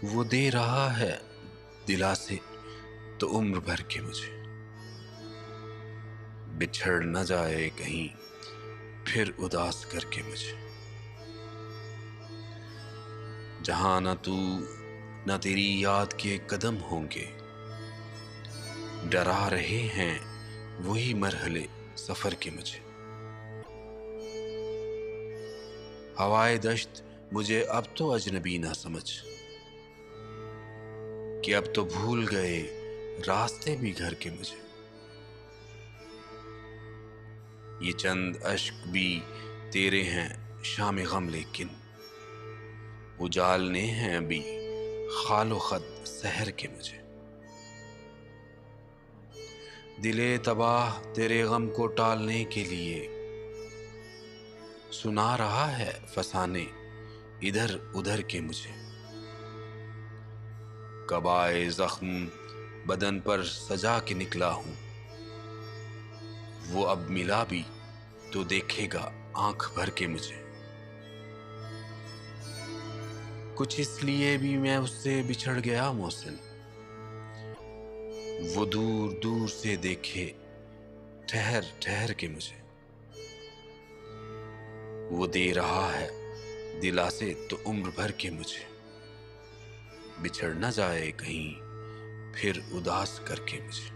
वो दे रहा है दिलासे तो उम्र भर के मुझे, बिछड़ न जाए कहीं फिर उदास करके मुझे। जहां न तू न तेरी याद के कदम होंगे, डरा रहे हैं वही मरहले सफर के मुझे। हवाए दश्त मुझे अब तो अजनबी ना समझ, कि अब तो भूल गए रास्ते भी घर के मुझे। ये चंद अश्क भी तेरे हैं शाम गम, लेकिन उजालने हैं अभी खालो खत सहर के मुझे। दिले तबाह तेरे गम को टालने के लिए सुना रहा है फसाने इधर उधर के मुझे। कबाए जख्म बदन पर सजा के निकला हूं, वो अब मिला भी तो देखेगा आंख भर के मुझे। कुछ इसलिए भी मैं उससे बिछड़ गया मोहसिन, वो दूर दूर से देखे ठहर ठहर के मुझे। वो दे रहा है दिलासे तो उम्र भर के मुझे, बिछड़ न जाए कहीं फिर उदास करके मुझे।